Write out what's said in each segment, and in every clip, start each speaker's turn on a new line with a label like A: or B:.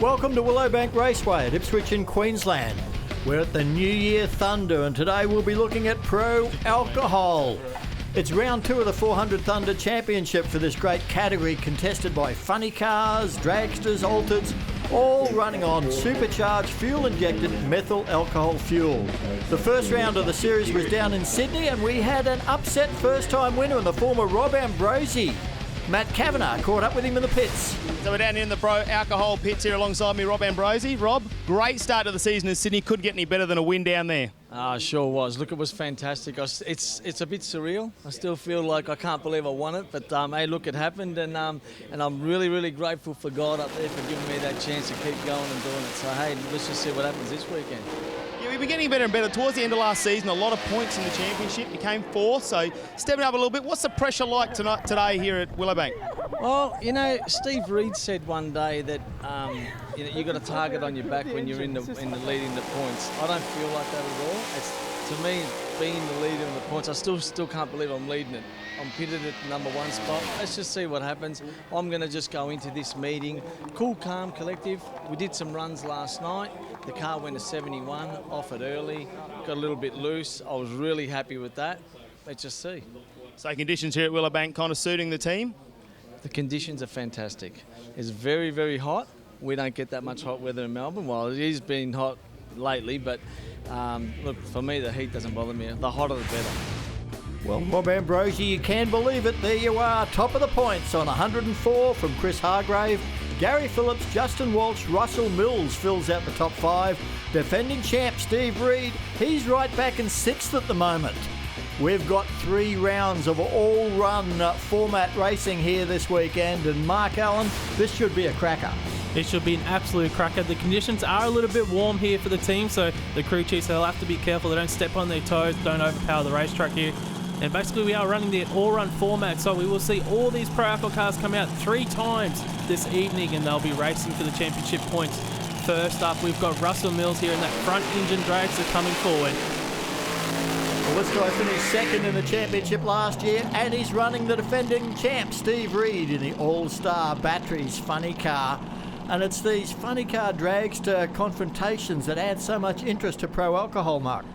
A: Welcome to Willowbank Raceway at Ipswich in Queensland. We're at the New Year Thunder and today we'll be looking at Pro Alcohol. It's round 2 of the 400 Thunder Championship for this great category, contested by funny cars, dragsters, altereds, all running on supercharged fuel-injected methyl alcohol fuel. The first round of the series was down in Sydney and we had an upset first-time winner in the former Robert Ambruosi. Matt Kavanagh caught up with him in the pits.
B: So we're down here in the Pro Alcohol pits here alongside me, Robert Ambruosi. Rob, great start to the season in Sydney. Couldn't get any better than a win down there.
C: Sure was. Look, it was fantastic. It's a bit surreal. I still feel like I can't believe I won it, but hey, look, it happened, and I'm really, really grateful for God up there for giving me that chance to keep going and doing it. So hey, let's just see what happens this weekend.
B: Yeah, we've been getting better and better. Towards the end of last season, a lot of points in the championship. You came fourth, so stepping up a little bit. What's the pressure like today here at Willowbank?
C: Well, you know, Steve Reed said one day that you got a target on your back when you're in the lead in the points. I don't feel like that at all. It's, to me, being the leader in the points, I still can't believe I'm leading it. I'm pitted at number 1 spot. Let's just see what happens. I'm going to just go into this meeting cool, calm, collective. We did some runs last night. The car went to 71, off it early, got a little bit loose. I was really happy with that. Let's just see.
B: So conditions here at Willowbank kind of suiting the team?
C: The conditions are fantastic. It's very, very hot. We don't get that much hot weather in Melbourne. Well, it is been hot lately, but look, for me, the heat doesn't bother me. The hotter, the better.
A: Well, Bob Ambrosi, you can believe it. There you are, top of the points on 104 from Chris Hargrave. Gary Phillips, Justin Walsh, Russell Mills fills out the top 5. Defending champ Steve Reed, he's right back in 6th at the moment. We've got 3 rounds of all-run format racing here this weekend, and Mark Allen, this should be a cracker.
D: It should be an absolute cracker. The conditions are a little bit warm here for the team, so the crew chiefs, they'll have to be careful they don't step on their toes, don't overpower the racetrack here. And basically we are running the all-run format, so we will see all these Pro Alcohol cars come out 3 times this evening, and they'll be racing for the championship points. First up, we've got Russell Mills here in that front engine dragster coming forward.
A: Well, this guy finished 2nd in the championship last year, and he's running the defending champ Steve Reed in the All-Star Batteries funny car. And it's these funny car dragster confrontations that add so much interest to Pro Alcohol, Mark.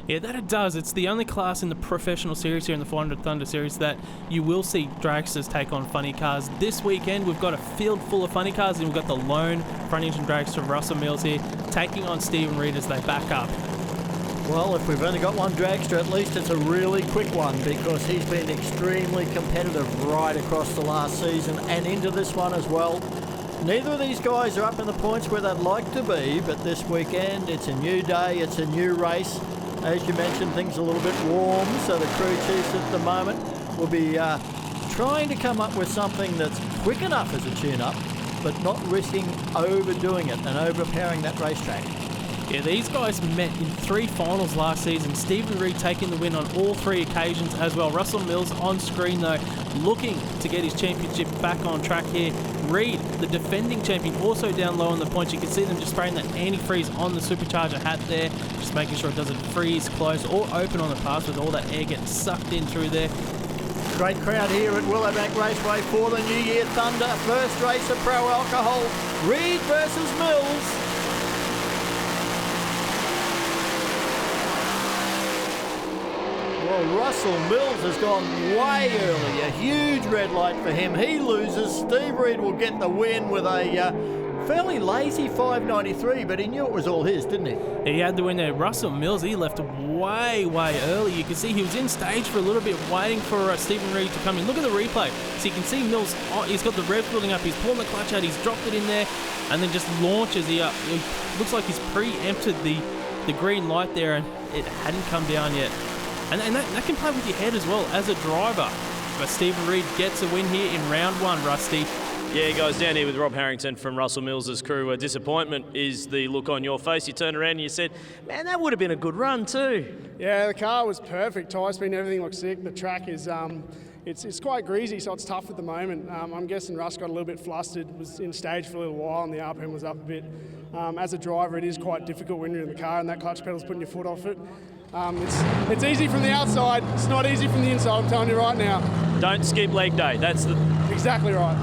D: Yeah, that it does. It's the only class in the professional series here in the 400 Thunder series that you will see dragsters take on funny cars. This weekend we've got a field full of funny cars, and we've got the lone front engine dragster Russell Mills here taking on Stephen Reed as they back up.
A: Well, if we've only got one dragster, at least it's a really quick one, because he's been extremely competitive right across the last season and into this one as well. Neither of these guys are up in the points where they'd like to be, but this weekend it's a new day, it's a new race. As you mentioned, things are a little bit warm, so the crew chiefs at the moment will be trying to come up with something that's quick enough as a tune-up, but not risking overdoing it and overpowering that racetrack.
D: Yeah, these guys met in 3 finals last season. Stephen Reed taking the win on all 3 occasions as well. Russell Mills on screen though, looking to get his championship back on track here. Reed, the defending champion, also down low on the points. You can see them just spraying that anti-freeze on the supercharger hat there, just making sure it doesn't freeze close or open on the pass with all that air getting sucked in through there.
A: Great crowd here at Willowbank Raceway for the New Year Thunder. First race of Pro Alcohol, Reed versus Mills. Well, Russell Mills has gone way early. A huge red light for him. He loses. Steve Reed will get the win with a fairly lazy 593, but he knew it was all his, didn't he?
D: He had the win there. Russell Mills, he left way early. You can see he was in stage for a little bit, waiting for Stephen Reed to come in. Look at the replay. So you can see Mills, he's got the rev building up. He's pulling the clutch out. He's dropped it in there, and then just launches. He looks like he's preempted the green light there, and it hadn't come down yet. And that can play with your head as well as a driver. But Stephen Reed gets a win here in round 1, Rusty.
E: Yeah, guys, down here with Rob Harrington from Russell Mills' crew. Disappointment is the look on your face. You turned around and you said, man, that would have been a good run too.
F: Yeah, the car was perfect. Tyre speed and everything looks sick. The track is it's quite greasy, so it's tough at the moment. I'm guessing Russ got a little bit flustered, was in stage for a little while, and the RPM was up a bit. As a driver, it is quite difficult when you're in the car and that clutch pedal's putting your foot off it. It's easy from the outside. It's not easy from the inside, I'm telling you right now.
E: Don't skip leg day. That's the...
F: Exactly right.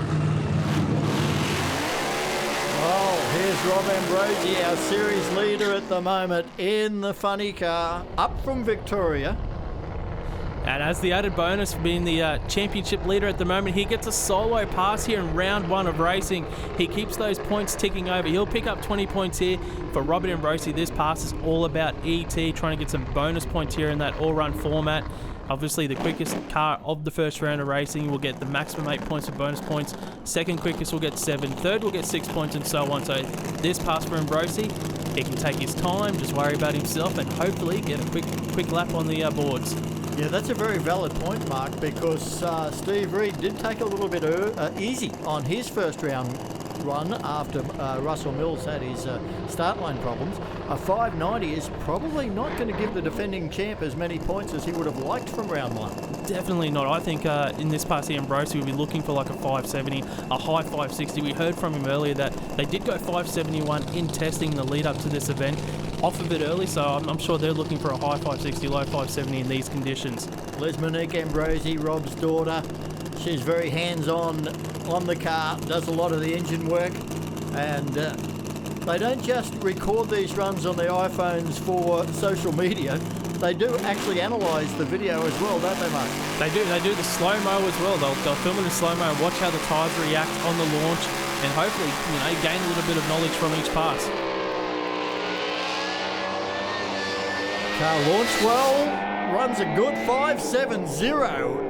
A: Oh, here's Rob Ambruosi, our series leader at the moment, in the funny car, up from Victoria.
D: And as the added bonus for being the championship leader at the moment, he gets a solo pass here in round 1 of racing. He keeps those points ticking over. He'll pick up 20 points here. For Robert Ambruosi, this pass is all about ET, trying to get some bonus points here in that all-run format. Obviously, the quickest car of the first round of racing will get the maximum 8 points of bonus points. Second quickest will get 7. Third will get 6 points, and so on. So this pass for Ambruosi, he can take his time, just worry about himself, and hopefully get a quick lap on the boards.
A: Yeah, that's a very valid point, Mark, because Steve Reed did take a little bit easy on his first round run after Russell Mills had his start line problems. A 590 is probably not going to give the defending champ as many points as he would have liked from round 1.
D: Definitely not. I think in this pass here, Ambrose will be looking for like a 570, a high 560. We heard from him earlier that they did go 571 in testing the lead up to this event. Off a bit early, so I'm sure they're looking for a high 560, low 570 in these conditions.
A: Les Monique Ambruosi, Rob's daughter. She's very hands-on the car, does a lot of the engine work, and they don't just record these runs on their iPhones for social media. They do actually analyse the video as well, don't they, Mark?
D: They do the slow-mo as well. They'll film it in slow-mo and watch how the tyres react on the launch, and hopefully, gain a little bit of knowledge from each pass.
A: Car launched well, runs a good 570,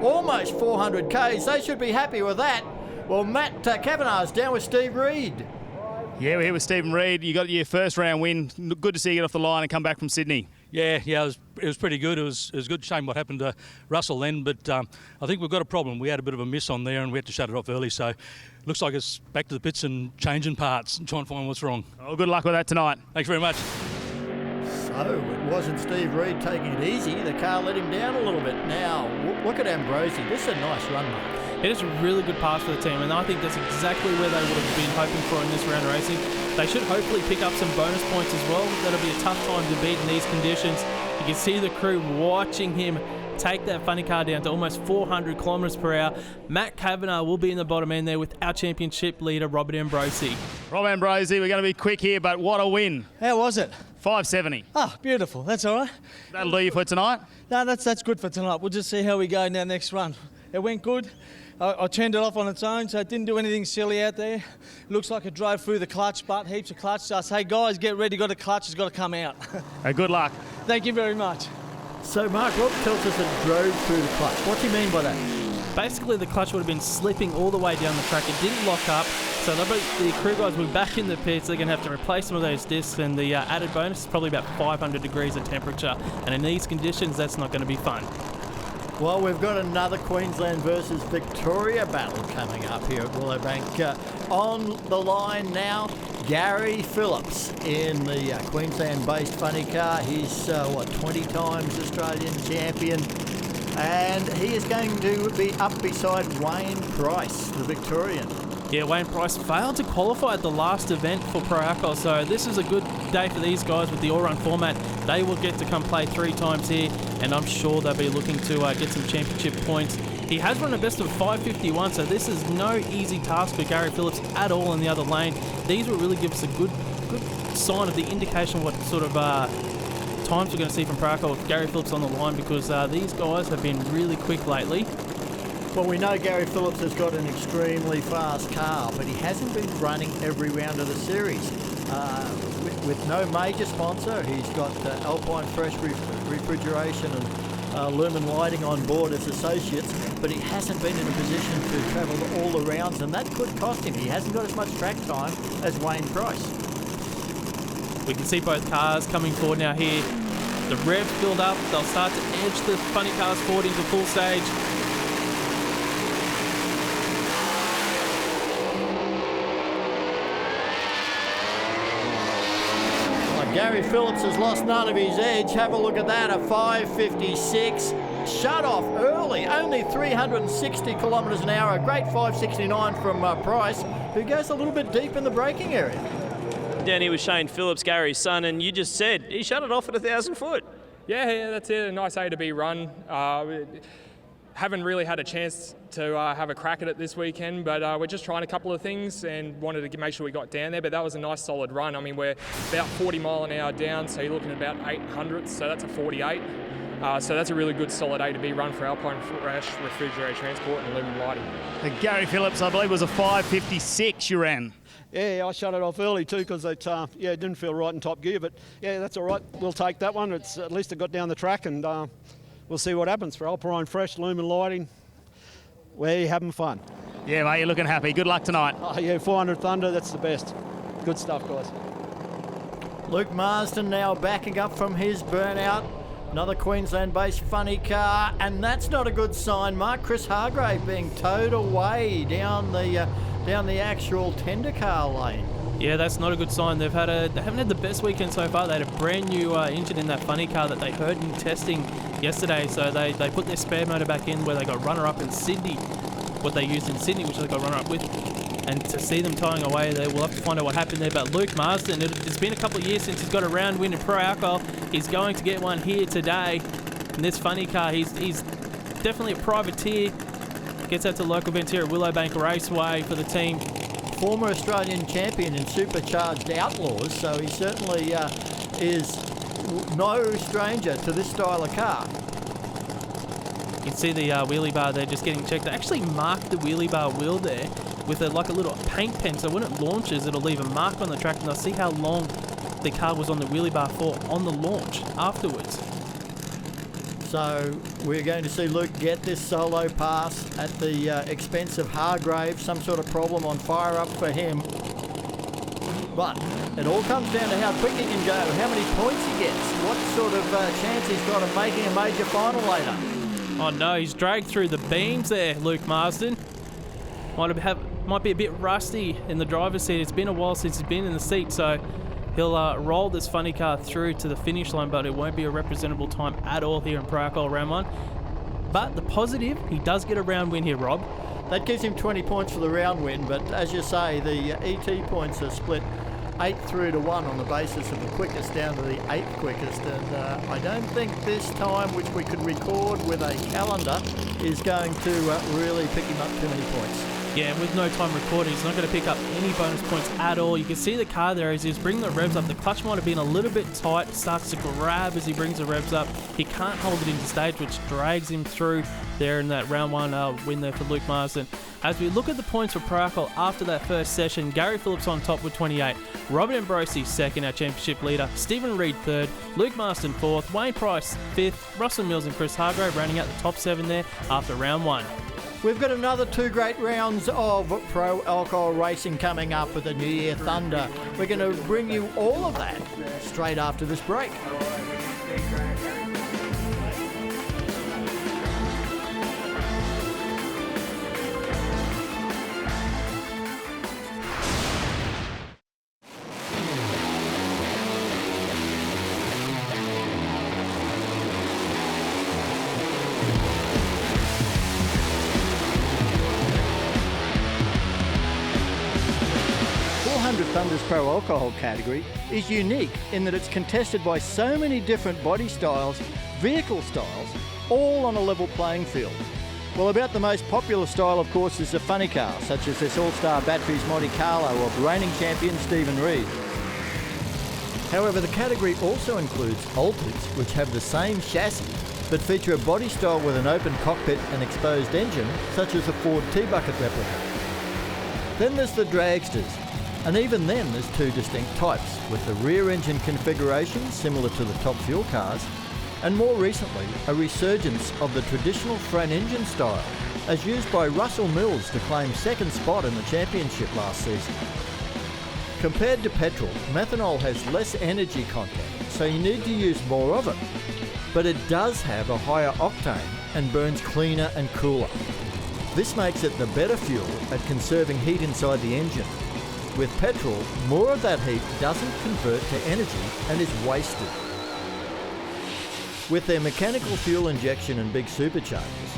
A: almost 400 Ks. They should be happy with that. Well, Matt Kavanagh's down with Steve Reed.
B: Yeah, we're here with Stephen Reed. You got your first round win. Good to see you get off the line and come back from Sydney.
G: Yeah, it was pretty good. It was good. Shame what happened to Russell then, but I think we've got a problem. We had a bit of a miss on there and we had to shut it off early, so looks like it's back to the pits and changing parts and trying to find what's wrong.
B: Oh, good luck with that tonight.
G: Thanks very much.
A: So it wasn't Steve Reed taking it easy. The car let him down a little bit. Now, look at Ambruosi. This is a nice run, Mark.
D: It is a really good pass for the team, and I think that's exactly where they would have been hoping for in this round of racing. They should hopefully pick up some bonus points as well. That'll be a tough time to beat in these conditions. You can see the crew watching him take that funny car down to almost 400 kilometres per hour. Matt Kavanagh will be in the bottom end there with our championship leader, Robert Ambruosi.
B: Rob Ambruosi, we're going to be quick here, but what a win.
H: How was it?
B: 570.
H: Oh, beautiful. That's all right.
B: That'll do you for tonight?
H: No, that's good for tonight. We'll just see how we go in our next run. It went good. I turned it off on its own, so it didn't do anything silly out there. Looks like it drove through the clutch, but heaps of clutch. So I say, guys, get ready. Got a clutch. It's got to come out.
B: Good luck.
H: Thank you very much.
A: So, Mark, Rob tells us it drove through the clutch. What's he mean by that?
D: Basically, the clutch would have been slipping all the way down the track. It didn't lock up, so the crew guys will be back in the pits. They're going to have to replace some of those discs, and the added bonus is probably about 500 degrees of temperature. And in these conditions, that's not going to be fun.
A: Well, we've got another Queensland versus Victoria battle coming up here at Willowbank. On the line now, Gary Phillips in the Queensland-based funny car. He's, 20 times Australian champion. And he is going to be up beside Wayne Price, the Victorian.
D: Yeah, Wayne Price failed to qualify at the last event for Pro Alcohol, so this is a good day for these guys with the all-run format. They will get to come play 3 times here, and I'm sure they'll be looking to get some championship points. He has run a best of 551, so this is no easy task for Gary Phillips at all in the other lane. These will really give us a good sign of the indication of what sort of times we're going to see from Pro Alcohol with Gary Phillips on the line, because these guys have been really quick lately.
A: Well, we know Gary Phillips has got an extremely fast car, but he hasn't been running every round of the series. With no major sponsor, he's got Alpine Fresh Refrigeration and Lumen Lighting on board as associates, but he hasn't been in a position to travel all the rounds, and that could cost him. He hasn't got as much track time as Wayne Price.
D: We can see both cars coming forward now here. The revs build up. They'll start to edge the funny cars forward into full stage.
A: Gary Phillips has lost none of his edge. Have a look at that, a 556. Shut off early, only 360 kilometres an hour. A great 569 from Price, who goes a little bit deep in the braking area.
E: Down here with Shane Phillips, Gary's son, and you just said he shut it off at 1,000 foot.
I: Yeah, that's it. A nice A to B run. haven't really had a chance to have a crack at it this weekend, but we're just trying a couple of things and wanted to make sure we got down there. But that was a nice solid run. I mean, we're about 40 mile an hour down, so you're looking at about 800, so that's a 48. So that's a really good solid A to B run for Alpine Fresh, Refrigerated Transport and Lumen Lighting.
B: And Gary Phillips, I believe, was a 5:56 you ran.
J: Yeah, I shut it off early too because it didn't feel right in top gear. But yeah, that's all right. We'll take that one. It's at least it got down the track, and we'll see what happens for Alpine Fresh, Lumen Lighting. We're having fun.
B: Yeah, mate, you're looking happy. Good luck tonight.
J: Oh yeah, 400 Thunder. That's the best. Good stuff, guys.
A: Luke Marsden now backing up from his burnout. Another Queensland-based funny car, and that's not a good sign. Chris Hargrave being towed away down the actual tender car lane.
D: Yeah, that's not a good sign. They haven't had the best weekend so far. They had a brand new engine in that funny car that they heard in testing yesterday. So they put their spare motor back in where they got runner-up in Sydney, what they used in Sydney, which they got runner-up with. And to see them towing away, we'll have to find out what happened there. But Luke Marsden, it's been a couple of years since he's got a round win in Pro Alcohol. He's going to get one here today in this funny car. He's definitely a privateer. Gets out to the local events here at Willowbank Raceway for the team.
A: Former Australian champion in supercharged Outlaws, so he certainly is no stranger to this style of car.
D: You can see the wheelie bar there just getting checked. They actually marked the wheelie bar wheel there with a little paint pen, so when it launches it'll leave a mark on the track, and they'll see how long the car was on the wheelie bar for on the launch afterwards.
A: So we're going to see Luke get this solo pass at the expense of Hargrave. Some sort of problem on fire up for him. But it all comes down to how quick he can go, how many points he gets, what sort of chance he's got of making a major final later.
D: Oh no, he's dragged through the beams there, Luke Marsden. Might be a bit rusty in the driver's seat. It's been a while since he's been in the seat, so he'll roll this funny car through to the finish line, but it won't be a representable time at all here in Pro Alcohol round one. But the positive, he does get a round win here, Rob.
A: That gives him 20 points for the round win, but as you say, the ET points are split 8-1 on the basis of the quickest down to the 8th quickest, and I don't think this time, which we could record with a calendar, is going to really pick him up too many points.
D: Yeah, with no time recording, he's not going to pick up any bonus points at all. You can see the car there as he's bringing the revs up. The clutch might have been a little bit tight, starts to grab as he brings the revs up. He can't hold it into stage, which drags him through there in that round one win there for Luke Marsden. As we look at the points for Pro Alcohol after that first session, Gary Phillips on top with 28, Robert Ambruosi second, our championship leader, Stephen Reid third, Luke Marsden fourth, Wayne Price fifth, Russell Mills and Chris Hargrave rounding out the top 7 there after round one.
A: We've got another 2 great rounds of Pro Alcohol racing coming up with the New Year Thunder. We're going to bring you all of that straight after this break. 400 Thunder's Pro Alcohol category is unique in that it's contested by so many different body styles, vehicle styles, all on a level playing field. Well, about the most popular style, of course, is the funny car, such as this All-Star Batteries Monte Carlo of reigning champion Stephen Reid. However, the category also includes Alters, which have the same chassis, but feature a body style with an open cockpit and exposed engine, such as a Ford T-Bucket replica. Then there's the Dragsters, and even then there's 2 distinct types, with the rear engine configuration similar to the top fuel cars, and more recently a resurgence of the traditional front engine style, as used by Russell Mills to claim 2nd spot in the championship last season. Compared to petrol, methanol has less energy content, so you need to use more of it, but it does have a higher octane and burns cleaner and cooler. This makes it the better fuel at conserving heat inside the engine. With petrol, more of that heat doesn't convert to energy and is wasted. With their mechanical fuel injection and big superchargers,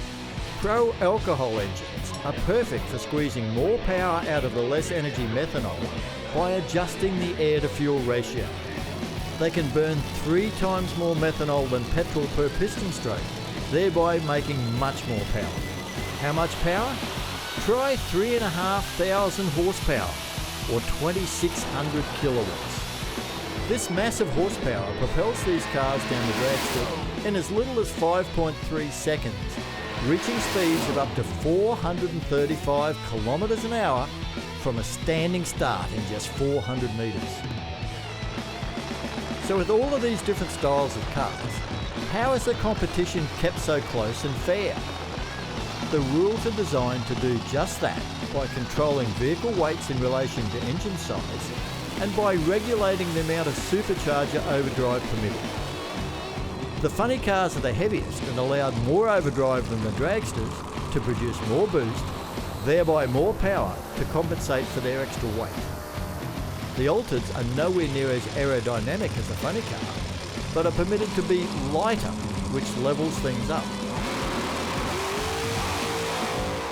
A: Pro Alcohol engines are perfect for squeezing more power out of the less energy methanol by adjusting the air-to-fuel ratio. They can burn 3 times more methanol than petrol per piston stroke, thereby making much more power. How much power? Try 3,500 horsepower, or 2,600 kilowatts. This massive horsepower propels these cars down the drag strip in as little as 5.3 seconds, reaching speeds of up to 435 kilometres an hour from a standing start in just 400 metres. So with all of these different styles of cars, how is the competition kept so close and fair? The rules are designed to do just that by controlling vehicle weights in relation to engine size and by regulating the amount of supercharger overdrive permitted. The funny cars are the heaviest and allowed more overdrive than the dragsters to produce more boost, thereby more power to compensate for their extra weight. The Altereds are nowhere near as aerodynamic as the funny car, but are permitted to be lighter, which levels things up.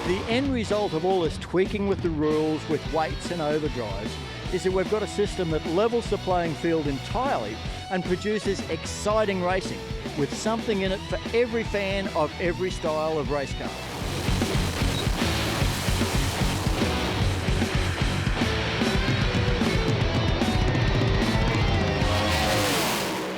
A: The end result of all this tweaking with the rules, with weights and overdrives, is that we've got a system that levels the playing field entirely and produces exciting racing, with something in it for every fan of every style of race car.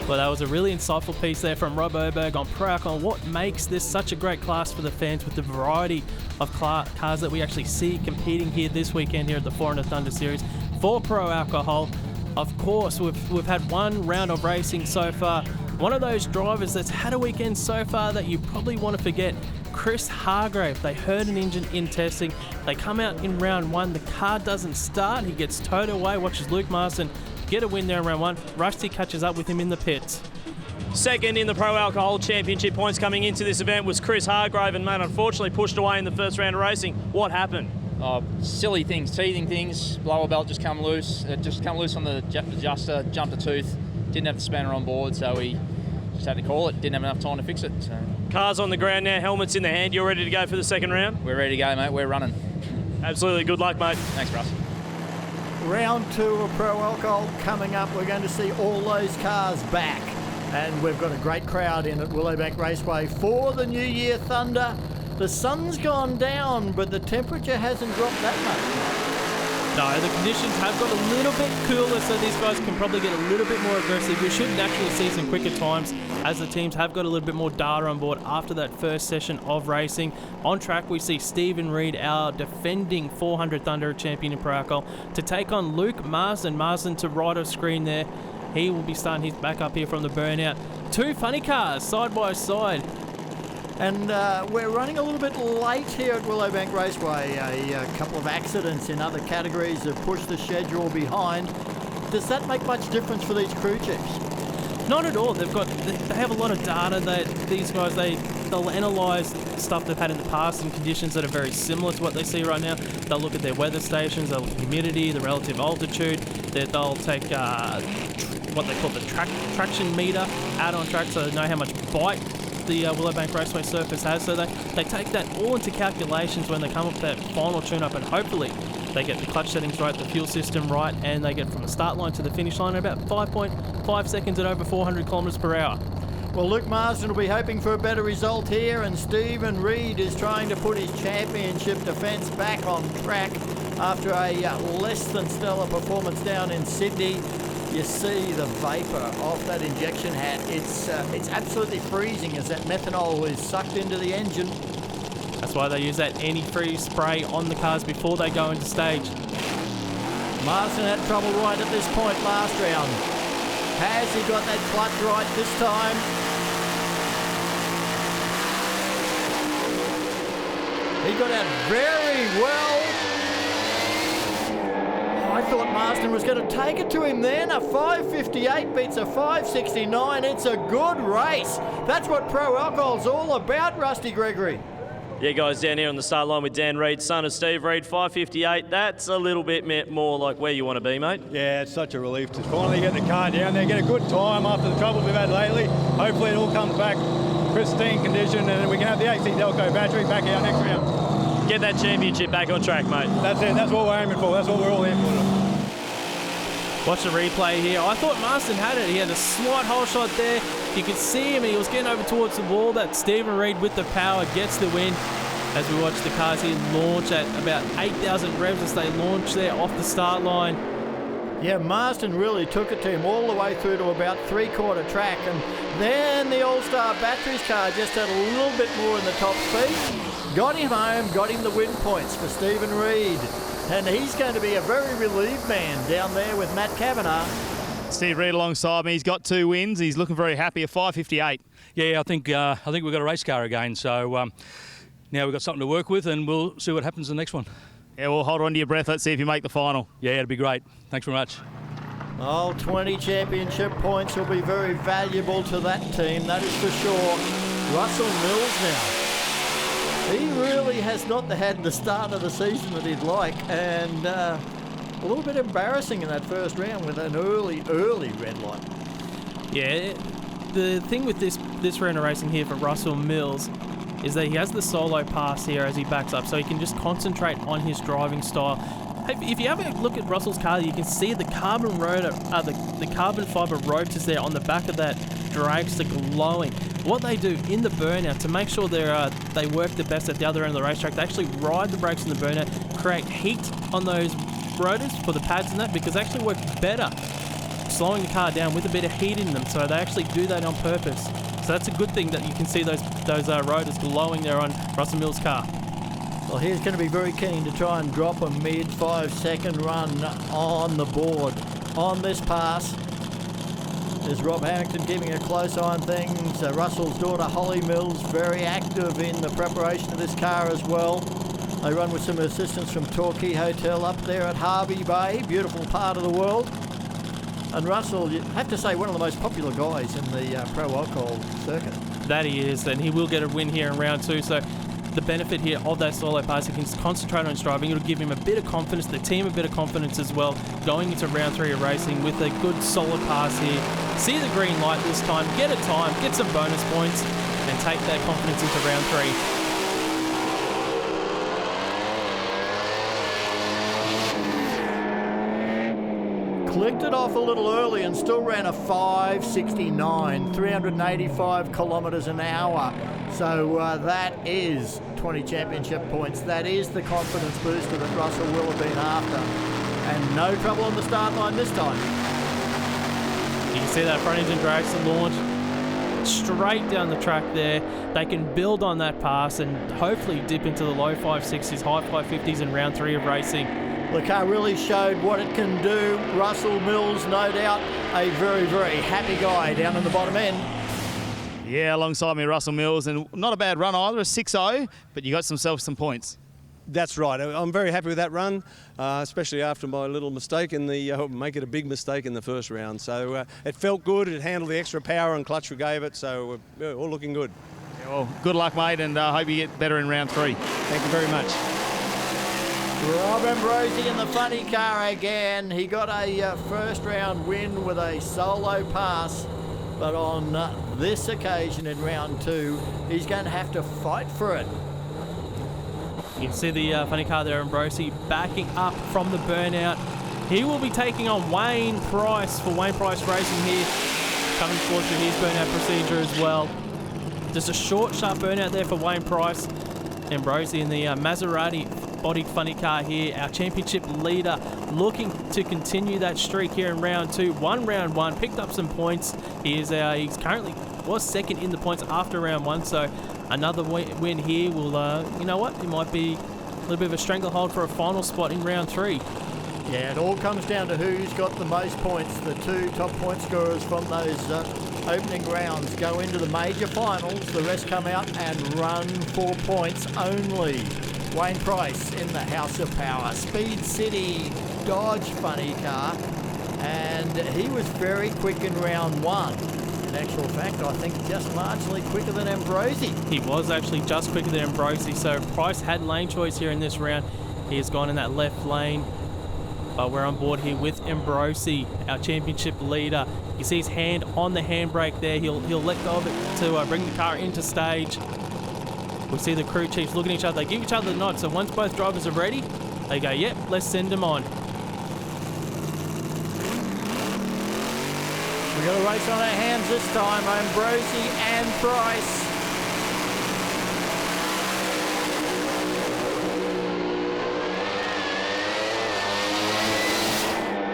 D: Well, that was a really insightful piece there from Rob Oberg on Pro Alcohol. What makes this such a great class for the fans with the variety of cars that we actually see competing here this weekend here at the 400 Thunder Series for Pro Alcohol. Of course, we've had one round of racing so far. One of those drivers that's had a weekend so far that you probably want to forget, Chris Hargrave. They heard an engine in testing. They come out in round one. The car doesn't start. He gets towed away. Watches Luke Marsden get a win there in round one. Rusty catches up with him in the pits.
E: Second in the Pro Alcohol Championship points coming into this event was Chris Hargrave, and mate, unfortunately pushed away in the first round of racing. What happened?
K: Silly things, teething things. Blower belt just come loose. It just come loose on the adjuster, jumped a tooth. Didn't have the spanner on board, so we just had to call it. Didn't have enough time to fix it. So.
E: Cars on the ground now, helmets in the hand. You're ready to go for the second round?
K: We're ready to go, mate. We're running.
E: Absolutely. Good luck, mate.
K: Thanks, Russ.
A: Round two of Pro Alcohol coming up. We're going to see all those cars back. And we've got a great crowd in at Willowbank Raceway for the New Year Thunder. The sun's gone down, but the temperature hasn't dropped that much.
D: No, the conditions have got a little bit cooler, so these guys can probably get a little bit more aggressive. We should naturally see some quicker times as the teams have got a little bit more data on board after that first session of racing. On track, we see Stephen Reed, our defending 400 Thunder champion in Pro Alcohol, to take on Luke Marsden. Marsden to right of screen there. He will be starting his back up here from the burnout. Two funny cars side by side.
A: And we're running a little bit late here at Willowbank Raceway. A couple of accidents in other categories have pushed the schedule behind. Does that make much difference for these crew chiefs?
D: Not at all. They have a lot of data that these guys, they'll analyse stuff they've had in the past in conditions that are very similar to what they see right now. They'll look at their weather stations, they'll look at humidity, the relative altitude. They'll take what they call the traction meter out on track, so they know how much bite the Willowbank Raceway surface has. So they take that all into calculations when they come up with that final tune-up, and hopefully they get the clutch settings right, the fuel system right, and they get from the start line to the finish line in about 5.5 seconds at over 400 kilometres per hour.
A: Well, Luke Marsden will be hoping for a better result here, and Stephen Reed is trying to put his championship defence back on track after a less than stellar performance down in Sydney. You see the vapour off that injection hat. It's absolutely freezing as that methanol is sucked into the engine.
D: That's why they use that antifreeze spray on the cars before they go into stage.
A: Marsden had trouble right at this point last round. Has he got that clutch right this time? He got out very well. I thought Marsden was going to take it to him then. A 5:58 beats a 5:69. It's a good race. That's what Pro Alcohol's all about, Rusty Gregory.
E: Yeah, guys, down here on the start line with Dan Reed, son of Steve Reed, 5:58. That's a little bit more like where you want to be, mate.
L: Yeah, it's such a relief to finally get the car down there, get a good time after the trouble we've had lately. Hopefully it all comes back pristine condition, and then we can have the AC Delco battery back out next round.
E: Get that championship back on track, mate.
L: That's it. That's what we're aiming for. That's what we're all here for.
D: Watch the replay here. I thought Marsden had it. He had a slight hole shot there. You can see him, he was getting over towards the wall. That Stephen Reid with the power gets the win. As we watch the cars here launch at about 8,000 revs as they launch there off the start line.
A: Yeah, Marsden really took it to him all the way through to about three-quarter track, and then the All-Star Batteries car just had a little bit more in the top speed. Got him home, got him the win points for Stephen Reid. And he's going to be a very relieved man down there with Matt Kavanagh.
B: Steve Reid alongside me. He's got 2 wins. He's looking very happy. A 5:58.
G: Yeah, I think we've got a race car again. So now we've got something to work with, and we'll see what happens in the next one.
B: Yeah, well, hold on to your breath. Let's see if you make the final.
G: Yeah, it'd be great. Thanks very much.
A: Oh, 20 championship points will be very valuable to that team, that is for sure. Russell Mills now. He really has not had the start of the season that he'd like, and a little bit embarrassing in that first round with an early red light.
D: Yeah, the thing with this round of racing here for Russell Mills is that he has the solo pass here as he backs up, so he can just concentrate on his driving style. If you have a look at Russell's car, you can see the carbon rotor, the carbon fibre rotors there on the back of that dragster glowing. What they do in the burnout to make sure they work the best at the other end of the racetrack, they actually ride the brakes in the burnout, create heat on those rotors for the pads and that, because they actually work better slowing the car down with a bit of heat in them. So they actually do that on purpose. So that's a good thing that you can see those rotors glowing there on Russell Mills' car.
A: Well, he's going to be very keen to try and drop a mid 5-second run on the board. On this pass is Rob Harrington keeping a close eye on things. Russell's daughter Holly Mills very active in the preparation of this car as well. They run with some assistance from Torquay Hotel up there at Harvey Bay, beautiful part of the world. And Russell, you have to say, one of the most popular guys in the pro alcohol circuit.
D: That he is, and he will get a win here in round 2. So the benefit here of that solo pass, he can concentrate on his driving. It'll give him a bit of confidence, the team a bit of confidence as well, going into round 3 of racing with a good solid pass here. See the green light this time, get a time, get some bonus points, and take that confidence into round 3.
A: Clicked it off a little early and still ran a 5:69, 385 kilometres an hour. So that is 20 championship points. That is the confidence booster that Russell will have been after. And no trouble on the start line this time.
D: You can see that front engine dragster launch straight down the track there. They can build on that pass and hopefully dip into the low 560s, high 550s in round 3 of racing.
A: The car really showed what it can do. Russell Mills, no doubt, a very, very happy guy down in the bottom end.
B: Yeah, alongside me, Russell Mills, and not a bad run either, a 6-0, but you got some points.
M: That's right. I'm very happy with that run, especially after my little mistake in make it a big mistake in the first round. So it felt good. It handled the extra power and clutch we gave it, so all looking good.
B: Yeah, well, good luck, mate, and I hope you get better in round 3.
M: Thank you very much.
A: Rob Ambruosi in the funny car again. He got a first round win with a solo pass, but on this occasion in round 2, he's going to have to fight for it.
D: You can see the funny car there, Ambrosi, backing up from the burnout. He will be taking on Wayne Price for Wayne Price Racing here, coming forward through his burnout procedure as well. Just a short, sharp burnout there for Wayne Price. Ambrosi in the Maserati bodied funny car here, our championship leader, looking to continue that streak here in round 2. Won round 1, picked up some points. He's currently was second in the points after round 1, so another win here will, you know what, it might be a little bit of a stranglehold for a final spot in round 3.
A: Yeah, it all comes down to who's got the most points. The 2 top point scorers from those opening rounds go into the major finals. The rest come out and run for points only. Wayne Price in the House of Power, Speed City Dodge funny car, and he was very quick in round 1. In actual fact, I think just marginally quicker than Ambrosi.
D: He was actually just quicker than Ambrosi, so Price had lane choice here in this round. He has gone in that left lane, but we're on board here with Ambrosi, our championship leader. You see his hand on the handbrake there. He'll let go of it to bring the car into stage. We see the crew chiefs looking at each other. They give each other the nod. So once both drivers are ready, they go, yep, let's send them on.
A: We've got a race on our hands this time. Ambrosi and Price.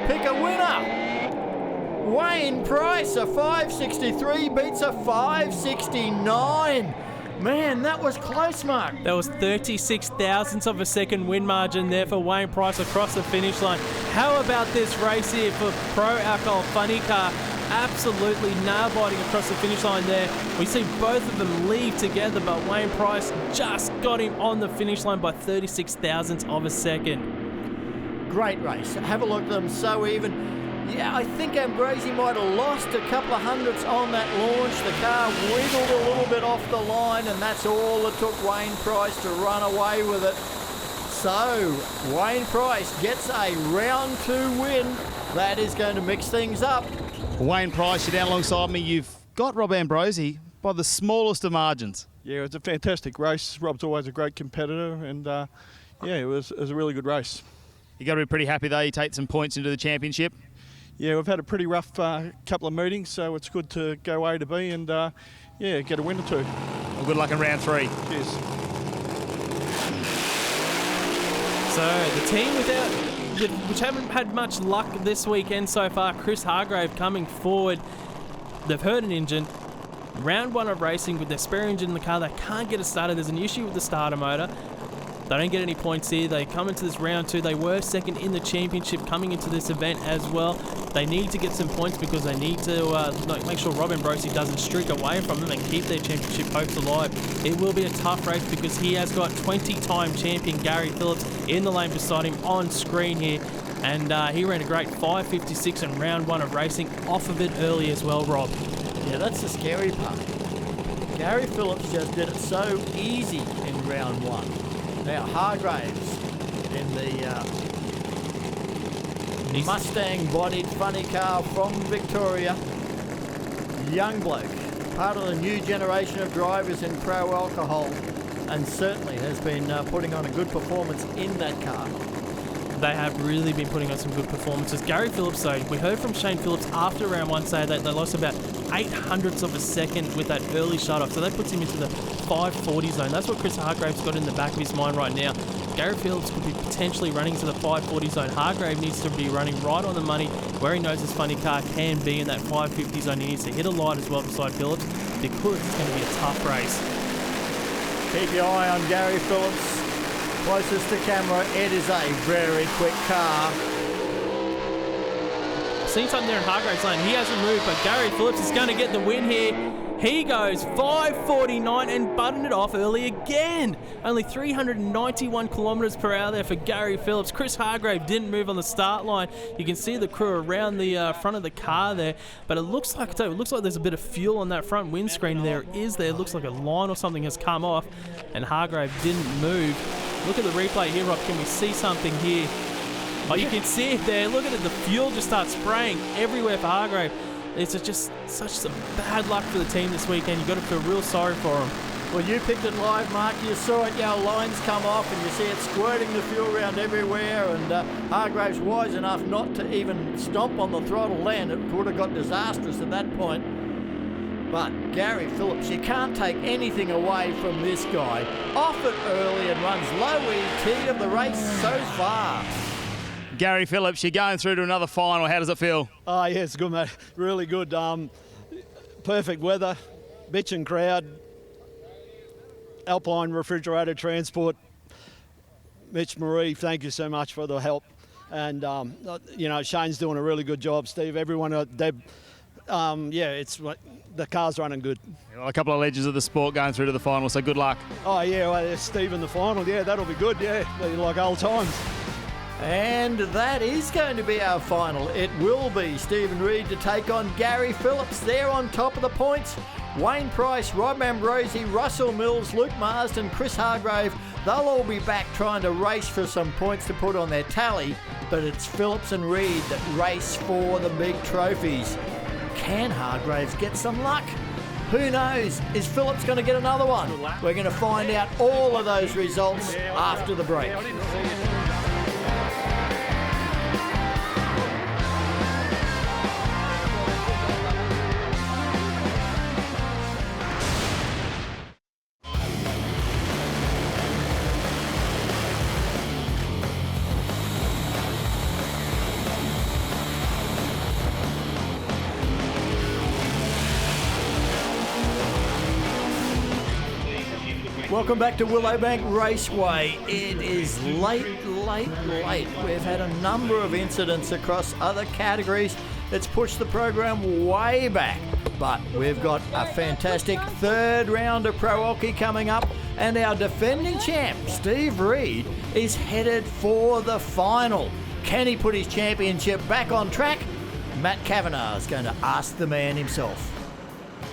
A: Pick a winner. Wayne Price, a 5.63 beats a 5.69. Man, that was close, Mark.
D: That was 36 thousandths of a second win margin there for Wayne Price across the finish line. How about this race here for Pro Alcohol Funny Car? Absolutely nail-biting across the finish line there. We see both of them leave together, but Wayne Price just got him on the finish line by 36 thousandths of a second.
A: Great race. Have a look at them, so even. Yeah, I think Ambrosi might have lost a couple of hundredths on that launch. The car wiggled a little bit off the line, and that's all it took Wayne Price to run away with it. So, Wayne Price gets a round 2 win. That is going to mix things up.
B: Wayne Price, you're down alongside me. You've got Rob Ambruosi by the smallest of margins.
N: Yeah, it was a fantastic race. Rob's always a great competitor, and yeah, it was a really good race.
B: You got to be pretty happy though. You take some points into the championship.
N: Yeah, we've had a pretty rough couple of meetings, so it's good to go A to B and yeah, get a win or two.
B: Well, good luck in round 3.
N: Cheers.
D: So the team which haven't had much luck this weekend so far, Chris Hargrave coming forward. They've heard an engine. Round 1 of racing with their spare engine in the car. They can't get it started. There's an issue with the starter motor. They don't get any points here. They come into this round 2. They were second in the championship coming into this event as well. They need to get some points because they need to make sure Robert Ambruosi doesn't streak away from them and keep their championship hopes alive. It will be a tough race because he has got 20-time champion Gary Phillips in the lane beside him on screen here. And he ran a great 5.56 in round 1 of racing, off of it early as well, Rob.
A: Yeah, that's the scary part. Gary Phillips just did it so easy in round 1. Now Hargraves in the Mustang-bodied funny car from Victoria. Young bloke, part of the new generation of drivers in Pro Alcohol, and certainly has been putting on a good performance in that car.
D: They have really been putting on some good performances. Gary Phillips, though, we heard from Shane Phillips after round 1 say that they lost about 800ths of a second with that early shut-off. So that puts him into the 540 zone. That's what Chris Hargrave's got in the back of his mind right now. Gary Phillips could be potentially running to the 540 zone. Hargrave needs to be running right on the money where he knows his funny car can be in that 550 zone. He needs to hit a light as well beside Phillips because it's going to be a tough race.
A: Keep your eye on Gary Phillips. Closest to camera, it is a very quick car.
D: I've seen something there in Hargrave's lane. He hasn't moved, but Gary Phillips is going to get the win here. He goes 5.49 and buttoned it off early again. Only 391 kilometres per hour there for Gary Phillips. Chris Hargrave didn't move on the start line. You can see the crew around the front of the car there, but it looks like there's a bit of fuel on that front windscreen. There looks like a line or something has come off, and Hargrave didn't move. Look at the replay here, Rob. Can we see something here? Oh, you can see it there. Look at it. The fuel just starts spraying everywhere for Hargrave. It's just such some bad luck for the team this weekend. You've got to feel real sorry for them.
A: Well, you picked it live, Mark. You saw it. Lines come off and you see it squirting the fuel around everywhere. And Hargrave's wise enough not to even stomp on the throttle then. It would have got disastrous at that point. But Gary Phillips, you can't take anything away from this guy. Off it early and runs low ET of the race so far.
B: Gary Phillips, you're going through to another final. How does it feel?
J: Oh, yeah, it's good, mate. Really good. Perfect weather, bitchin' crowd, Alpine Refrigerated Transport. Mitch Marie, thank you so much for the help. And, Shane's doing a really good job, Steve. Everyone, the car's running good.
B: Well, a couple of legends of the sport going through to the final, so good luck.
J: Oh, yeah, well, there's Steve in the final. Yeah, that'll be good, yeah, like old times.
A: And that is going to be our final. It will be Stephen Reid to take on Gary Phillips. They're on top of the points. Wayne Price, Rob Ambruosi, Russell Mills, Luke Marsden, Chris Hargrave. They'll all be back trying to race for some points to put on their tally. But it's Phillips and Reid that race for the big trophies. Can Hargraves get some luck? Who knows? Is Phillips going to get another one? We're going to find out all of those results after the break. Welcome back to Willowbank Raceway. It is late. We've had a number of incidents across other categories. It's pushed the program way back. But we've got a fantastic third round of Pro Hockey coming up, and our defending champ, Steve Reed, is headed for the final. Can he put his championship back on track? Matt Kavanagh is going to ask the man himself.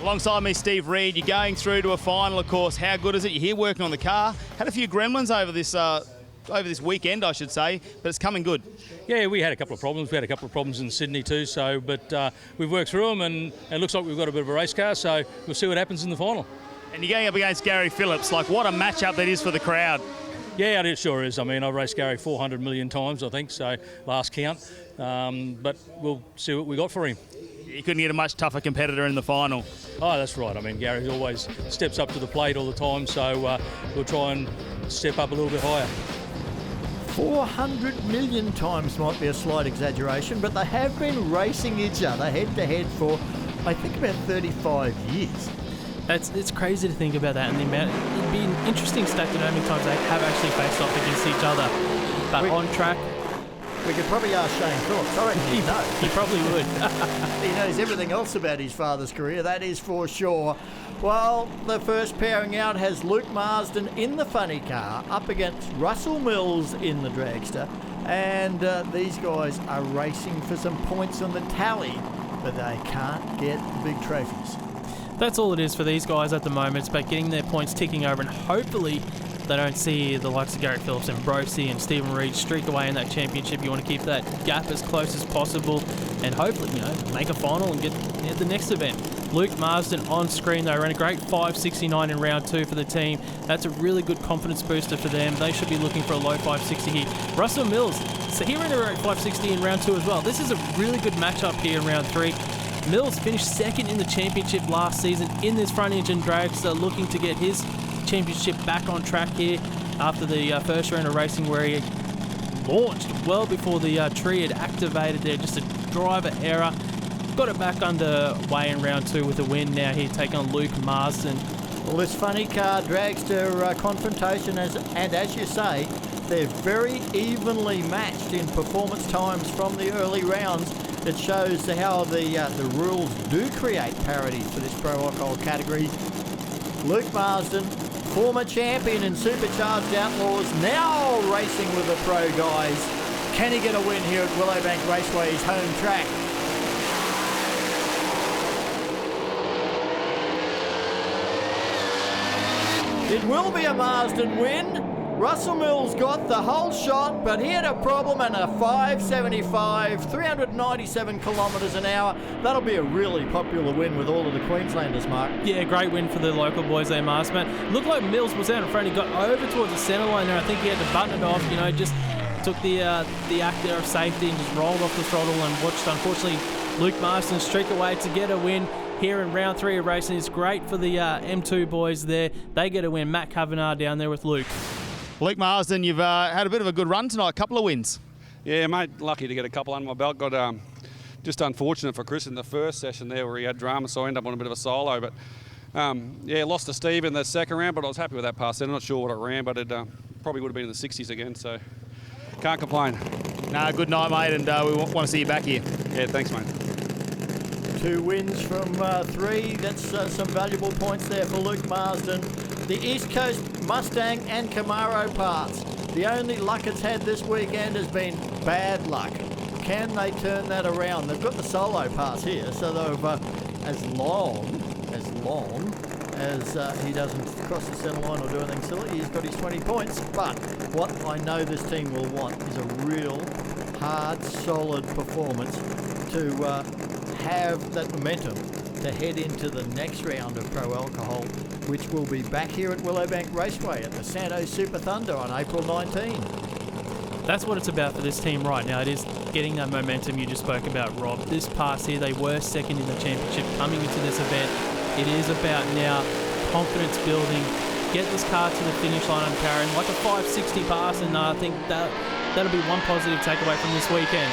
B: Alongside me, Steve Reed. You're going through to a final, of course. How good is it? You're here working on the car. Had a few gremlins over this weekend, I should say, but it's coming good.
G: Yeah, we had a couple of problems. We had a couple of problems in Sydney too. But we've worked through them, and it looks like we've got a bit of a race car. So we'll see what happens in the final.
B: And you're going up against Gary Phillips. Like, what a matchup that is for the crowd.
G: Yeah, it sure is. I mean, I've raced Gary 400 million times, I think, so last count. But we'll see what we got for him.
B: You couldn't get a much tougher competitor in the final.
G: Oh, that's right. I mean, Gary always steps up to the plate all the time, so we'll try and step up a little bit higher.
A: 400 million times might be a slight exaggeration, but they have been racing each other head-to-head for, I think, about 35 years.
D: It's crazy to think about that, and the amount. It'd be an interesting stat to know how many times they have actually faced off against each other. But on track,
A: we could probably ask Shane Phillips. I reckon he'd know.
D: He probably would.
A: He knows everything else about his father's career, that is for sure. Well, the first pairing out has Luke Marsden in the funny car up against Russell Mills in the dragster. And these guys are racing for some points on the tally, but they can't get the big trophies.
D: That's all it is for these guys at the moment. It's about getting their points ticking over, and hopefully they don't see the likes of Garrett Phillips and Ambruosi and Stephen Reed streak away in that championship. You want to keep that gap as close as possible and hopefully, make a final and get the next event. Luke Marsden on screen, they ran a great 5.69 in round 2 for the team. That's a really good confidence booster for them. They should be looking for a low 5.60 here. Russell Mills, so he ran a great 5.60 in round 2 as well. This is a really good matchup here in round 3. Mills finished second in the championship last season in this front engine dragster, looking to get his championship back on track here after the first round of racing where he launched well before the tree had activated there. Just a driver error. Got it back underway in round 2 with a win now here, taking on Luke Marsden.
A: Well, this funny car dragster confrontation, and as you say, they're very evenly matched in performance times from the early rounds. It shows how the rules do create parity for this Pro Alcohol category. Luke Marsden, former champion in Supercharged Outlaws, now racing with the pro guys. Can he get a win here at Willowbank Raceway, his home track? It will be a Marsden win. Russell Mills got the whole shot, but he had a problem and a 5.75, 397 kilometres an hour. That'll be a really popular win with all of the Queenslanders, Mark.
D: Yeah, great win for the local boys there, Marsden. Looked like Mills was out in front. He got over towards the centre line there. I think he had to button it off, just took the act there of safety and just rolled off the throttle and watched, unfortunately, Luke Marsden streak away to get a win here in round 3 of racing. It's great for the M2 boys there. They get a win. Matt Kavanagh down there with Luke.
B: Luke Marsden, you've had a bit of a good run tonight, a couple of wins.
O: Yeah, mate, lucky to get a couple under my belt. Got just unfortunate for Chris in the first session there where he had drama, so I ended up on a bit of a solo. But lost to Steve in the second round, but I was happy with that pass. I'm not sure what it ran, but it probably would have been in the 60s again, so can't complain.
B: No, good night, mate, and we want to see you back here.
O: Yeah, thanks, mate.
A: 2 wins from 3. That's some valuable points there for Luke Marsden. The East Coast Mustang and Camaro parts. The only luck it's had this weekend has been bad luck. Can they turn that around? They've got the solo parts here, so they've as long as he doesn't cross the centre line or do anything silly, he's got his 20 points. But what I know this team will want is a real hard, solid performance to have that momentum to head into the next round of Pro Alcohol, which will be back here at Willowbank Raceway at the Santos Super Thunder on April 19.
D: That's what it's about for this team right now. It is getting that momentum you just spoke about, Rob. This pass here, they were second in the championship coming into this event. It is about now confidence building, get this car to the finish line and carrying like a 5.60 pass, and I think that'll be one positive takeaway from this weekend.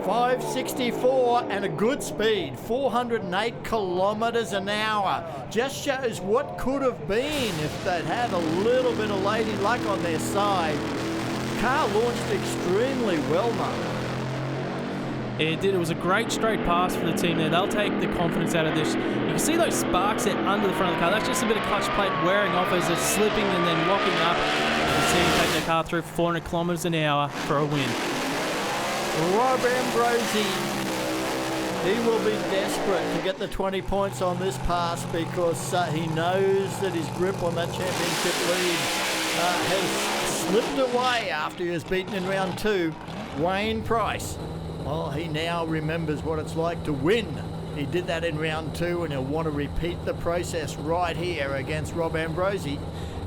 A: 564 and a good speed, 408 kilometres an hour. Just shows what could have been if they'd had a little bit of lady luck on their side. Car launched extremely well, Mark.
D: It did. It was a great straight pass for the team there. They'll take the confidence out of this. You can see those sparks there under the front of the car. That's just a bit of clutch plate wearing off as it's slipping and then locking up. The team take their car through 400 kilometres an hour for a win.
A: Rob Ambruosi, he will be desperate to get the 20 points on this pass because he knows that his grip on that championship lead has slipped away after he was beaten in round 2. Wayne Price, well, he now remembers what it's like to win. He did that in round 2 and he'll want to repeat the process right here against Rob Ambruosi.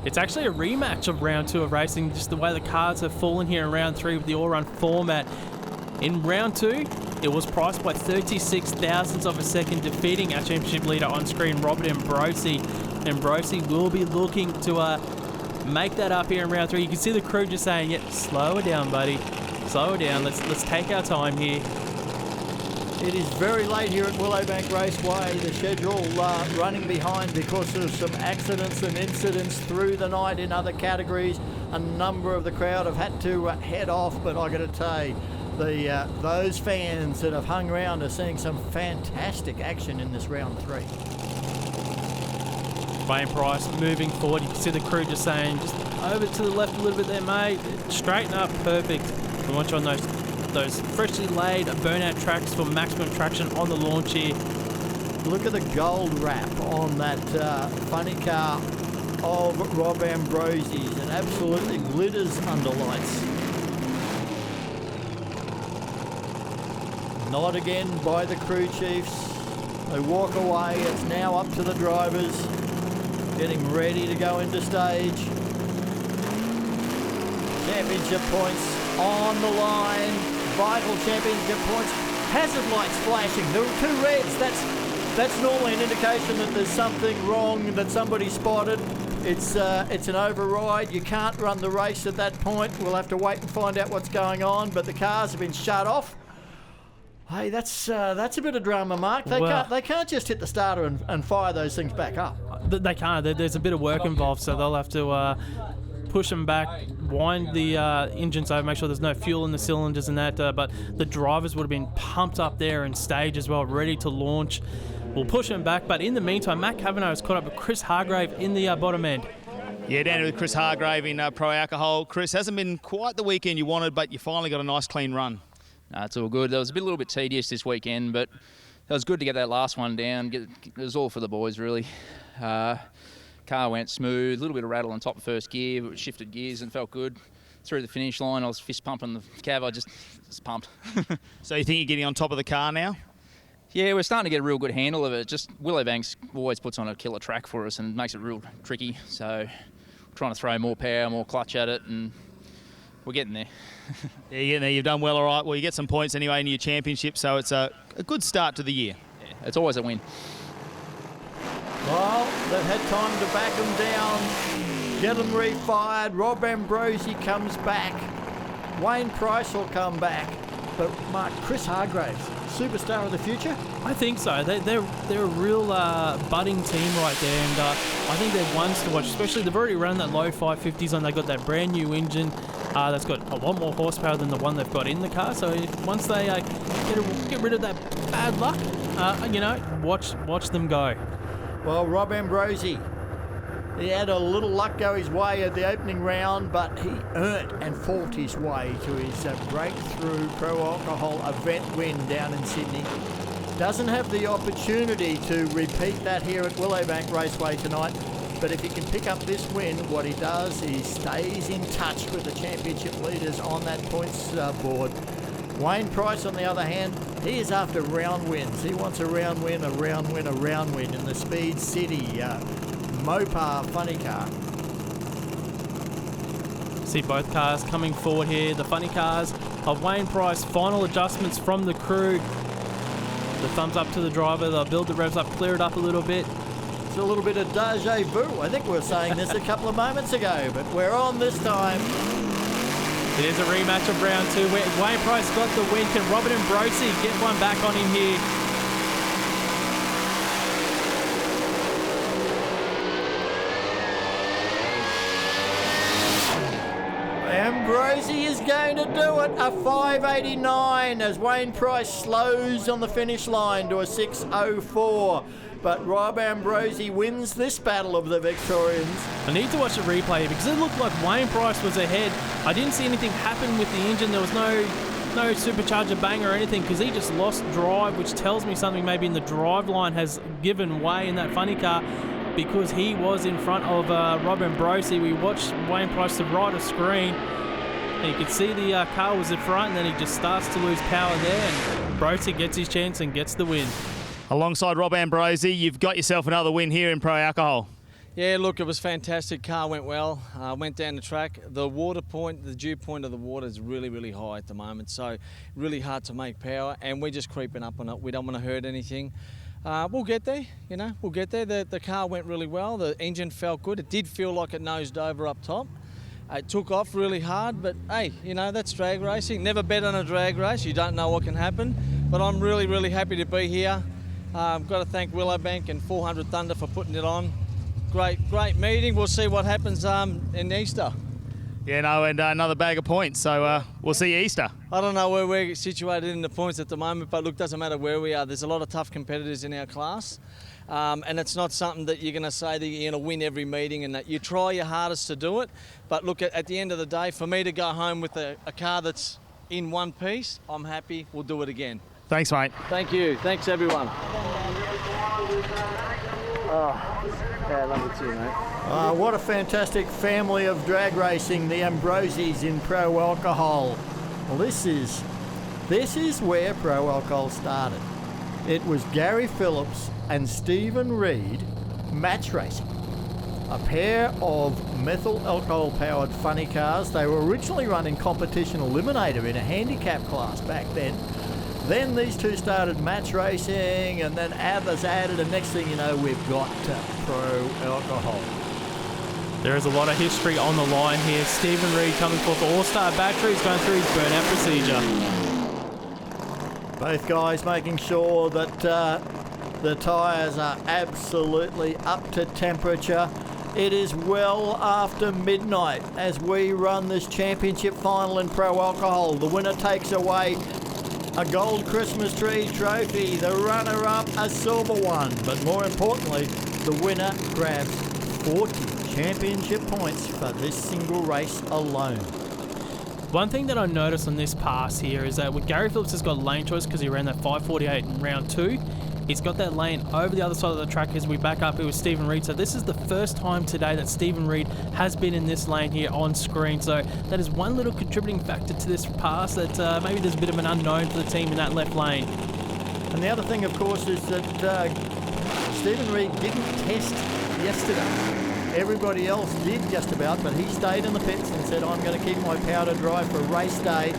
D: It's actually a rematch of round 2 of racing, just the way the cards have fallen here in round 3 with the all-run format. In round 2, it was priced by 36 thousandths of a second, defeating our championship leader on screen, Robert Ambruosi. Ambruosi will be looking to make that up here in round 3. You can see the crew just saying, "Yep, slow her down, buddy. Slow her down. Let's take our time here."
A: It is very late here at Willowbank Raceway. The schedule running behind because of some accidents and incidents through the night in other categories. A number of the crowd have had to head off, but I got to tell you, those fans that have hung around are seeing some fantastic action in this round 3.
D: Wayne Price moving forward. You can see the crew just saying, just over to the left a little bit there, mate. Straighten up, perfect. We want you on those freshly laid burnout tracks for maximum traction on the launch here.
A: Look at the gold wrap on that funny car of Rob Ambrosi's. It absolutely glitters under lights. Not again by the crew chiefs. They walk away. It's now up to the drivers. Getting ready to go into stage. Championship points on the line. Vital championship points. Hazard lights flashing. There are 2 reds. That's normally an indication that there's something wrong that somebody spotted. It's an override. You can't run the race at that point. We'll have to wait and find out what's going on. But the cars have been shut off. Hey, that's a bit of drama, Mark. They can't just hit the starter and fire those things back up.
D: They can't. There's a bit of work involved, so they'll have to push them back, wind the engines over, make sure there's no fuel in the cylinders and that. But the drivers would have been pumped up there in stage as well, ready to launch. We'll push them back, but in the meantime, Matt Kavanagh has caught up with Chris Hargrave in the bottom end.
B: Yeah, down with Chris Hargrave in Pro Alcohol. Chris, hasn't been quite the weekend you wanted, but you finally got a nice clean run.
K: No, it's all good. That was a little bit tedious this weekend, but it was good to get that last one down. It was all for the boys, really. Car went smooth, a little bit of rattle on top of first gear, but shifted gears and felt good. Through the finish line, I was fist pumping the cav. I just pumped.
B: So you think you're getting on top of the car now?
K: Yeah, we're starting to get a real good handle of it. Just Willowbanks always puts on a killer track for us and makes it real tricky. So we're trying to throw more power, more clutch at it, and we're getting there.
B: Yeah, you're getting there. You've done well, all right. Well, you get some points anyway in your championship, so it's a good start to the year.
K: Yeah, it's always a win.
A: Well, they've had time to back them down, get them refired. Rob Ambruosi comes back. Wayne Price will come back. But Mark, Chris Hargraves, superstar of the future?
D: I think so. They're a real budding team right there, and I think they're ones to watch. Especially they've already run that low 550s on. They've got that brand new engine that's got a lot more horsepower than the one they've got in the car. So once they get rid of that bad luck, watch them go.
A: Well, Rob Ambruosi, he had a little luck go his way at the opening round, but he earned and fought his way to his breakthrough pro alcohol event win down in Sydney. Doesn't have the opportunity to repeat that here at Willowbank Raceway tonight, but if he can pick up this win, what he does is stays in touch with the championship leaders on that points board. Wayne Price, on the other hand, he is after round wins. He wants a round win, a round win, a round win in the Speed City Mopar funny car.
D: See both cars coming forward here. The funny cars of Wayne Price. Final adjustments from the crew. The thumbs up to the driver. They'll build the revs up, clear it up a little bit.
A: It's a little bit of deja vu. I think we were saying this a couple of moments ago, but we're on this time.
D: It is a rematch of round 2 where Wayne Price got the win. Can Robert Ambruosi get one back on him here?
A: Ambruosi is going to do it, a 5.89 as Wayne Price slows on the finish line to a 6.04. But Rob Ambruosi wins this battle of the Victorians.
D: I need to watch the replay because it looked like Wayne Price was ahead. I didn't see anything happen with the engine. There was no supercharger bang or anything because he just lost drive, which tells me something maybe in the drive line has given way in that funny car because he was in front of Rob Ambruosi. We watched Wayne Price to right of screen. And you could see the car was in front and then he just starts to lose power there and Ambruosi gets his chance and gets the win.
B: Alongside Rob Ambruosi, you've got yourself another win here in Pro Alcohol.
C: Yeah, look, it was fantastic. Car went well. Went down the track. The water point, the dew point of the water is really, really high at the moment. So really hard to make power, and we're just creeping up on it. We don't want to hurt anything. We'll get there. We'll get there. The car went really well. The engine felt good. It did feel like it nosed over up top. It took off really hard, but hey, that's drag racing. Never bet on a drag race. You don't know what can happen. But I'm really, really happy to be here. I've got to thank Willowbank and 400 Thunder for putting it on. Great meeting. We'll see what happens in Easter.
B: Yeah, no, and another bag of points. So we'll see you Easter.
C: I don't know where we're situated in the points at the moment, but look, doesn't matter where we are. There's a lot of tough competitors in our class. And it's not something that you're going to say that you're going to win every meeting and that you try your hardest to do it. But look, at the end of the day, for me to go home with a car that's in one piece, I'm happy. We'll do it again.
B: Thanks, mate.
C: Thank you. Thanks, everyone. Yeah, I love it too, mate.
A: What a fantastic family of drag racing, the Ambrosis in Pro Alcohol. Well, this is where Pro Alcohol started. It was Gary Phillips and Stephen Reed match racing. A pair of methyl alcohol powered funny cars. They were originally run in competition eliminator in a handicap class back then. Then these two started match racing and then others added, and next thing you know, we've got Pro Alcohol.
D: There is a lot of history on the line here. Stephen Reed coming forth for All-Star Batteries, going through his burnout procedure.
A: Both guys making sure that the tyres are absolutely up to temperature. It is well after midnight as we run this championship final in Pro Alcohol. The winner takes away a gold Christmas tree trophy, the runner-up a silver one, but more importantly, the winner grabs 40 championship points for this single race alone.
D: One thing that I noticed on this pass here is that Gary Phillips has got lane choice because he ran that 5.48 in round 2. He's got that lane over the other side of the track as we back up here with Stephen Reed. So this is the first time today that Stephen Reed has been in this lane here on screen. So that is one little contributing factor to this pass, that maybe there's a bit of an unknown for the team in that left lane.
A: And the other thing, of course, is that Stephen Reed didn't test yesterday. Everybody else did just about, but he stayed in the pits and said, I'm going to keep my powder dry for race day.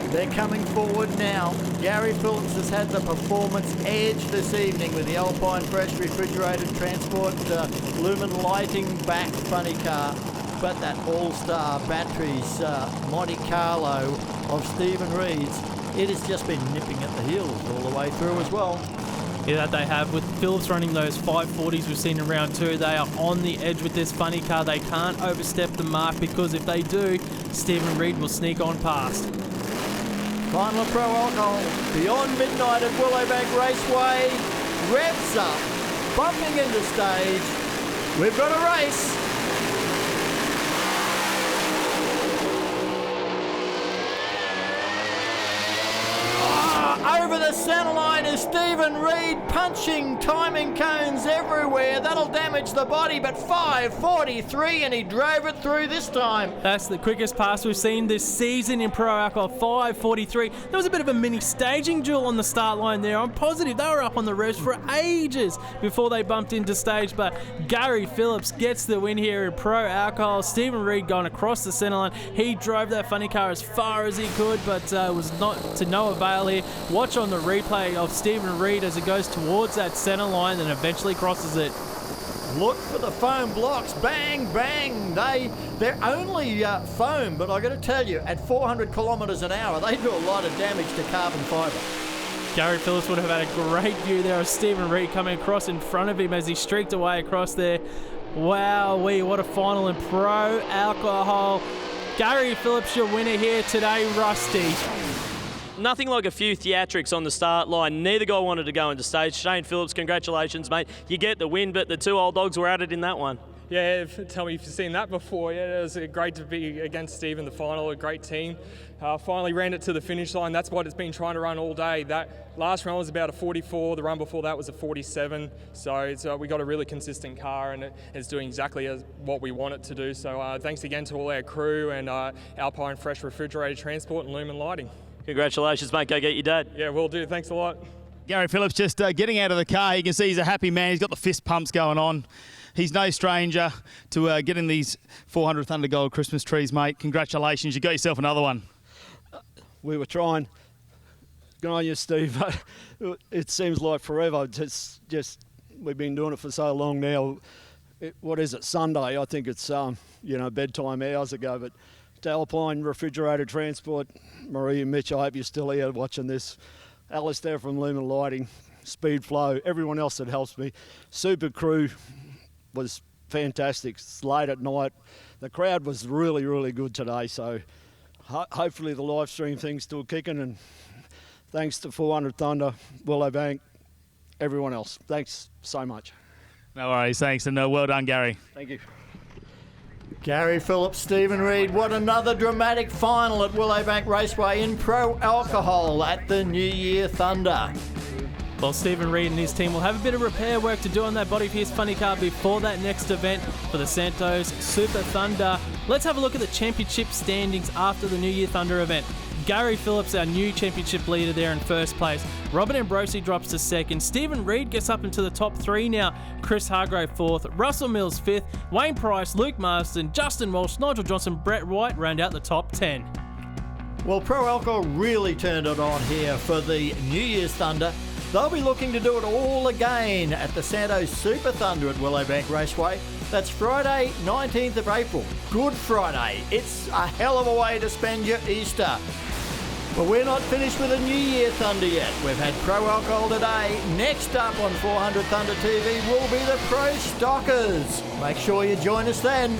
A: They're coming forward now. Gary Phillips has had the performance edge this evening with the Alpine Fresh refrigerated transport lumen lighting back funny car. But that All-Star Batteries Monte Carlo of Stephen Reed's, it has just been nipping at the heels all the way through as well.
D: Yeah, that they have. With Phillips running those 540s we've seen in round 2, they are on the edge with this funny car. They can't overstep the mark because if they do, Stephen Reed will sneak on past.
A: Final of Pro Alcohol, beyond midnight at Willowbank Raceway, revs up, bumping into stage. We've got a race. Over the centre line is Stephen Reed punching timing cones everywhere. That'll damage the body, but 5.43 and he drove it through this time.
D: That's the quickest pass we've seen this season in Pro Alcohol, 5.43. There was a bit of a mini staging duel on the start line there. I'm positive they were up on the revs for ages before they bumped into stage, but Gary Phillips gets the win here in Pro Alcohol. Stephen Reed going across the centre line. He drove that funny car as far as he could, but was not to no avail here. Watch on the replay of Stephen Reed as it goes towards that centre line and eventually crosses it.
A: Look for the foam blocks. Bang, bang. They're only foam, but I got to tell you, at 400 kilometres an hour, they do a lot of damage to carbon fibre.
D: Gary Phillips would have had a great view there of Stephen Reid coming across in front of him as he streaked away across there. Wow-wee, what a final in Pro Alcohol. Gary Phillips, your winner here today, Rusty.
E: Nothing like a few theatrics on the start line. Neither guy wanted to go into stage. Shane Phillips, congratulations, mate. You get the win, but the two old dogs were at it in that one.
I: Yeah, tell me if you've seen that before. Yeah, it was great to be against Steve in the final, a great team. Finally ran it to the finish line. That's what it's been trying to run all day. That last run was about a 44. The run before that was a 47. So we got a really consistent car, and it's doing exactly what we want it to do. So thanks again to all our crew and Alpine Fresh Refrigerated Transport and Lumen Lighting.
E: Congratulations, mate. Go get your dad.
I: Yeah, will do. Thanks a lot.
B: Gary Phillips just getting out of the car. You can see he's a happy man. He's got the fist pumps going on. He's no stranger to getting these 400 Thunder Gold Christmas trees, mate. Congratulations. You got yourself another one.
J: We were trying. Good on you, Steve. It seems like forever. It's just we've been doing it for so long now. What is it, Sunday? I think it's bedtime hours ago. But to Alpine Refrigerated Transport, Marie and Mitch, I hope you're still here watching this. Alistair from Lumen Lighting, Speed Flow, everyone else that helps me. Super crew was fantastic. It's late at night. The crowd was really, really good today. So hopefully the live stream thing's still kicking. And thanks to 400 Thunder, Willowbank, everyone else. Thanks so much.
B: No worries, thanks, and well done, Gary.
J: Thank you.
A: Gary Phillips, Stephen Reid, what another dramatic final at Willowbank Raceway in Pro Alcohol at the New Year Thunder.
D: Well, Stephen Reid and his team will have a bit of repair work to do on that body for his funny car before that next event for the Santos Super Thunder. Let's have a look at the championship standings after the New Year Thunder event. Gary Phillips, our new championship leader there in first place. Robert Ambruosi drops to second. Stephen Reid gets up into the top three now. Chris Hargrave fourth. Russell Mills fifth. Wayne Price, Luke Marsden, Justin Walsh, Nigel Johnson, Brett White round out the top 10.
A: Well, Pro Alcohol really turned it on here for the New Year's Thunder. They'll be looking to do it all again at the Santos Super Thunder at Willowbank Raceway. That's Friday, 19th of April. Good Friday. It's a hell of a way to spend your Easter. But we're not finished with the New Year Thunder yet. We've had Pro Alcohol today. Next up on 400 Thunder TV will be the Pro Stockers. Make sure you join us then.